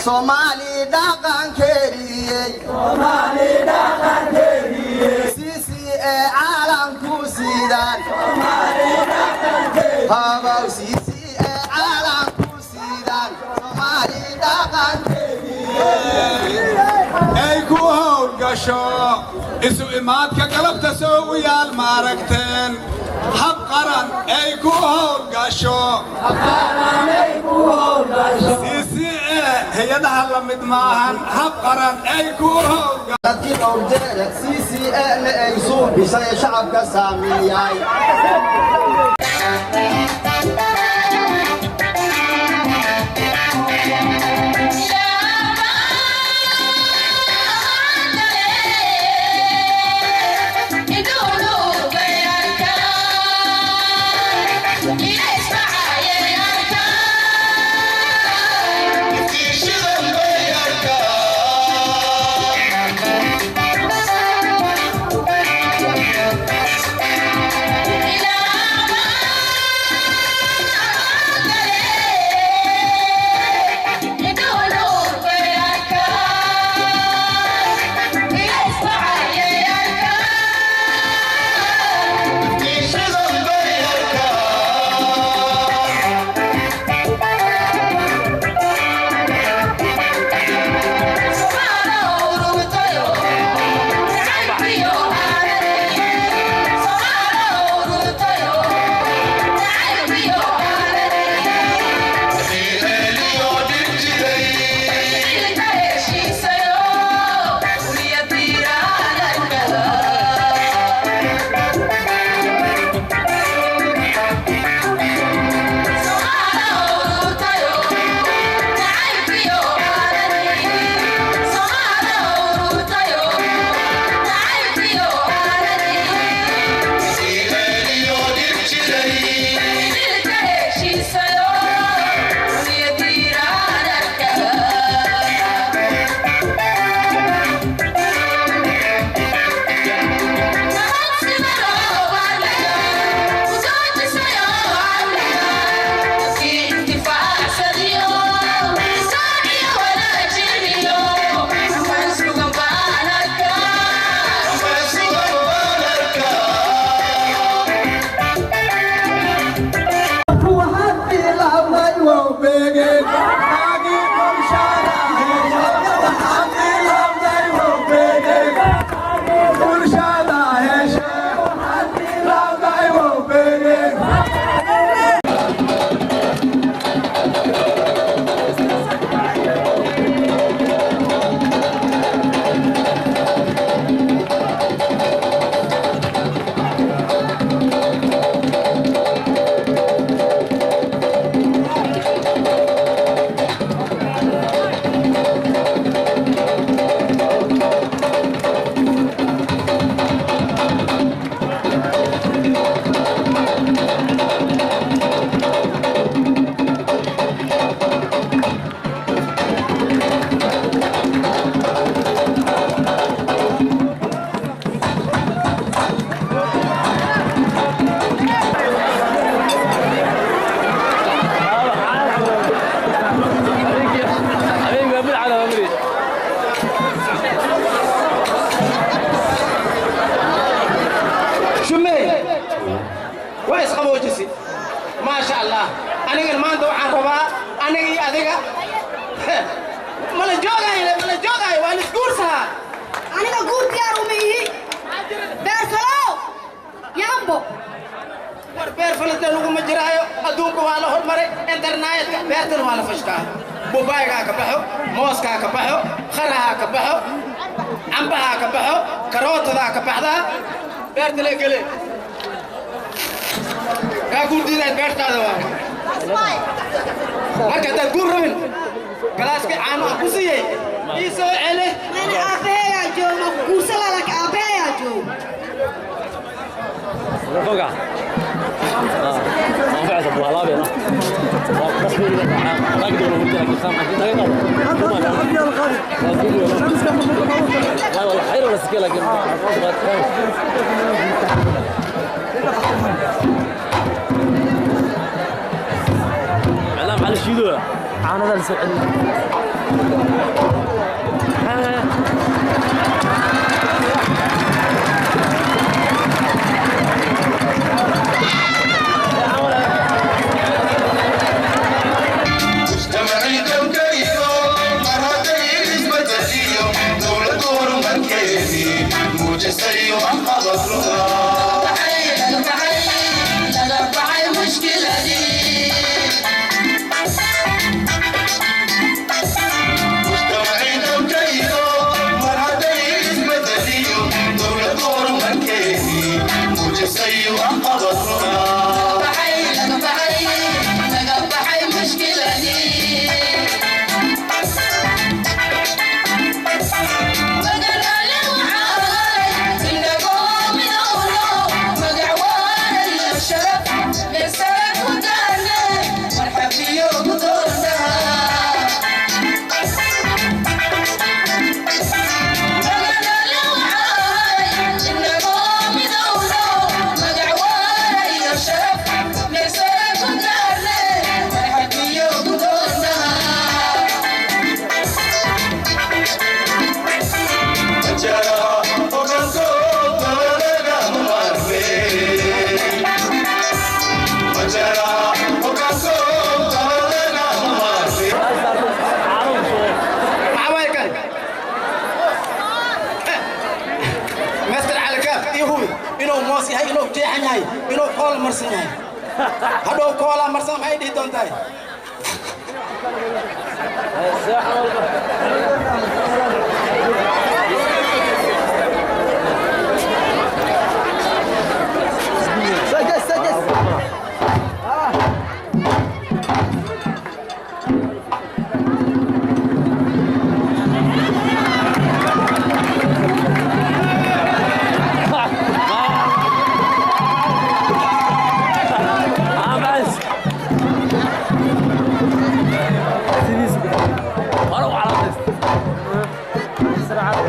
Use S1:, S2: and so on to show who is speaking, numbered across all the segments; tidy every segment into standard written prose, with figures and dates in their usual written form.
S1: Somali dhaqan keeriyay sisi caalam ku sidan Somali dhaqan keeriyay hawa sisi caalam ku sidan Somali dhaqan keeriyay
S2: ay ku hawlgasho isu imaadka galabta soo wiyaal maaragteen hab qaran ay ku hawlgasho hay'adaha la mid maahan hab qaran ay ku hawlgasho
S1: dadkii dhowrjeeda CCN ay soo bisay shacabka saamiyay
S3: كويس قبوجسي ما شاء الله أنا قل ما أنتوا عن ربا أنا قل أذيك ملا جوجاي وأنا سكورسها
S4: أنا أقول يا رومي بيرسلو يامبو
S3: beer falanta lagu ma jiraayo adduunka waa la hormaray internetka beertan waa la fashkaa bubaygaa ka baxo mooskaa ka baxo kharahaa ka baxo cambahaa ka baxo karootadaa ka baxdaa beerta la gele kaa guur diidaad beertaada waaye marka haddaad guur rabin galaaskii caano aan ku siiyey ii soo celi
S4: أنا أبيع جو ما كورسلا لك أبيع جو
S5: فوقع ما فعل ابو هلابي انا بس بيقول لك ما اقدر اقول لك خام حق لا والله خير ولا سكيل لكن علام على الشيدو انا ذا السؤال
S3: inuu kool marsan yahay hadhow koolaa marsan maxay dhihi doontahay
S5: بسرعة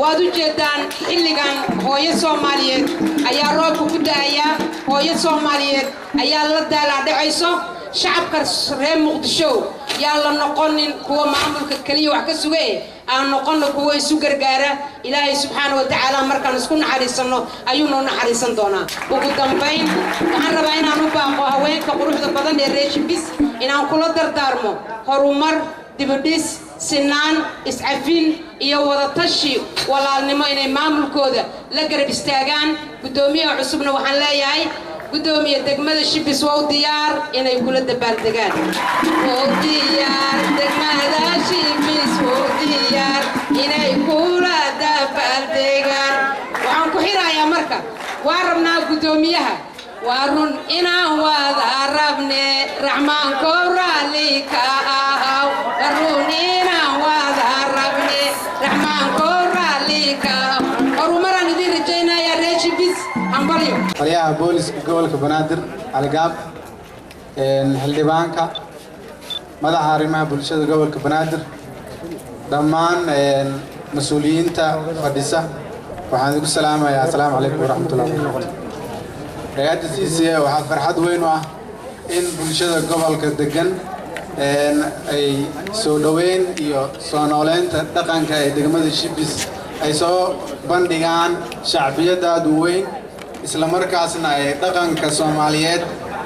S6: waad u jeedaan xilligan hooyo Soomaaliyeed ayaa roobku ku da'aya hooyo Soomaaliyeed ayaa la daaladhacayso shacabka reer Muqdisho yaa la noqonin kuwa maamulka kaliya wax ka sugay aan noqon kuwa isu gargaara Ilaahay subhanahu wa ta'ala markaan isku naxariisano ayuu noo naxariisan doonaa ugu dambeyn waxaan rabaa inaan u baaqo haweenka quruxda badan ee reer Shibis inaan kula dardaarmo horumar dibadhis sinaan iscafin iyo wada tashi walaalnimo inay maamulkooda la garab istaagaan gudoomiyaha cusubna waxaan leeyahay gudoomiye degmada Shibis waa diyaar inay kula dabaaldegaan oo diyaar degmada Shibis oo diyaar inay kula dabaaldegaan waxaan ku xirayaa marka waa rabnaa gudoomiyaha waarun inaan wada rabne raxmaan ko raali ka ahaw waarun inaan wada rabne raxmaan ko raali ka horumaran idin rajaynaya reer Shibis ambalyo
S7: taliyaha booliska gobolka Banaadir Algaab xildhibaanka madaxa arrimaha bulshada gobolka Banaadir dhammaan mas'uuliyiinta fadhisa waxaan idinku salaamayaa assalaamu calaykum waraxmatullaahi wabarakaatuh hay'adda CCA waxaa farxad weyn u ah in bulshada gobolka degan ay soo dhaweyn iyo soo nooleynta dhaqanka ee degmada Shibis ay soo bandhigaan shacbiyada aad u weyn isla markaasna ay dhaqanka Soomaaliyeed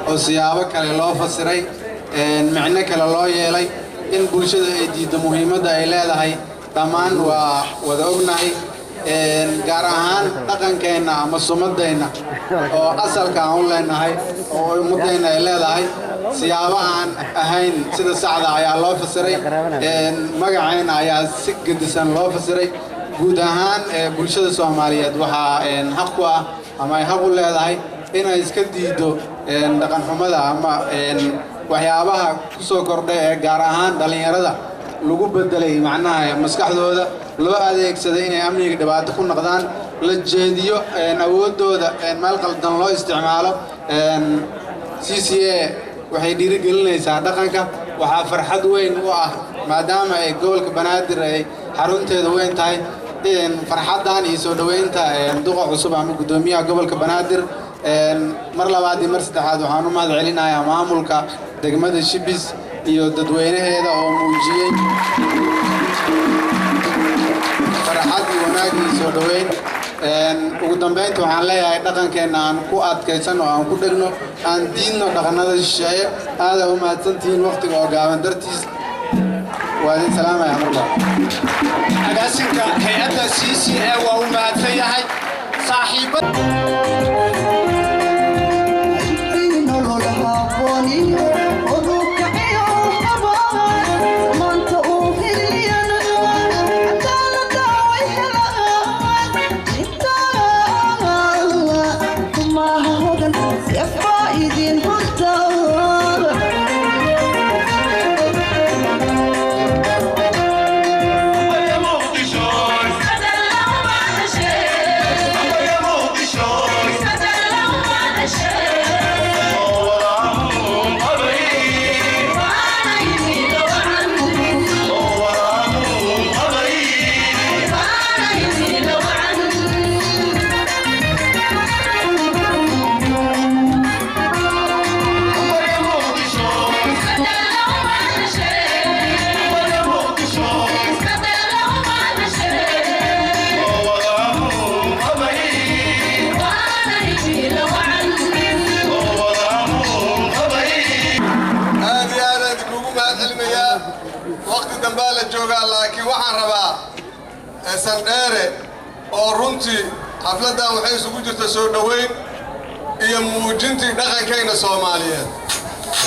S7: oo siyaabo kale loo fasiray macno kale loo yeelay in bulshada ay diido muhiimadda ay leedahay dhammaan waa wada ognahay gaar ahaan dhaqankeena ama sumaddeena oo asalka aan u leenahay oo ummaddeena ay leedahay siyaabo aan ahayn sida saxda ayaa loo fasiray magaceena ayaa si gedisan loo fasiray guud ahaan bulshada Soomaaliyeed waxaa xaq ku ah ama ay xaq u leedahay inay iska diido dhaqan xumada ama waxyaabaha ku soo kordhay ee gaar ahaan dhalinyarada lagu bedelay macnaha maskaxdooda loo adeegsaday inay amniga dhibaato ku noqdaan la jeediyo awoodooda meel qaldan loo isticmaalo CCA waxay dhiirigelinaysaa dhaqanka waxaa farxad weyn u ah maadaama ay gobolka Banaadir ay xarunteeda weyn tahay farxadan iyo soo dhaweynta duqa cusub ama gudoomiyaha gobolka Banaadir mar labaad iyo mar saddexaad waxaan u mahad celinayaa maamulka degmada Shibis iyo dadweynaheeda oo muujiyay farxad iyo wanaag iyo soo dhaweyn ugu dambeynta waxaan leeyahay dhaqankeena aan ku adkaysan oo aan ku dhigno aan diinno dhaqanada shisheeye aad u mahadsantihiin waqtiga oo gaaban dartiis waa idin salaamaya markaa
S1: agaasinka hay'adda CCA waa u mahadsan yahay saaxiibada
S8: laakiin waxaan rabaa sandheere oo runtii xafladan waxay isugu jirta soo dhaweyn iyo muujintii dhaqankeena Soomaaliyeed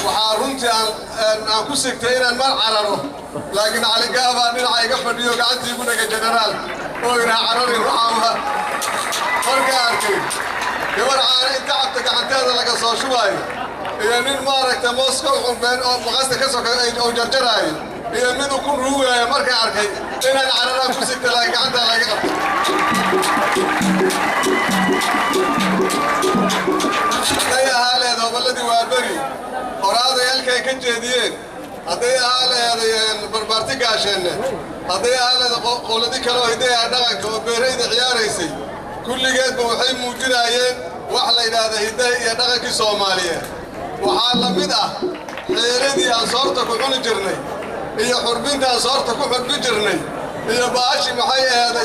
S8: waxaa runtii aan ku sigtay inaan mar cararo laakiin cali gaaba dhinaca iga fadhiyo gacantii igu dhaga generaal oo ina cararin waxaa markaa arkay gabar caana inta cabta gacanteeda laga soo shubaayo iyo nin maaragta Moscow xubeen oo maqasta ka soo oo jarjaraayo iyo mid ku ruugaya markaa arkay inaan cararaan ku sigtay laakiin gacanta laga qabtay ay ahaleed oo balladii waa bari horaadayaalka ay ka jeediyeen hadday ahaa leedayeen barbaarti gaasheenna hadday ahaa leeda qowladi kaloo hidaha dhaqanka oo beerayda ciyaaraysay kulligeedba waxay muujinayeen wax la yidhaahda hidaha iyo dhaqankii soomaaliyeed waxaa la mid ah xeeradii aan soorta ku cuni jirnay iyo xurbinta aan soorta ku xurbi jirnay iyo baashi maxay ahayd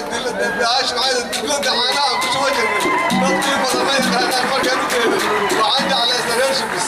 S8: baashi maxay dibladda caanaha ku shuba jirnay dadkii badan ma yaqaanaan markaan u jeeday waxaan jeclaystay reer shibis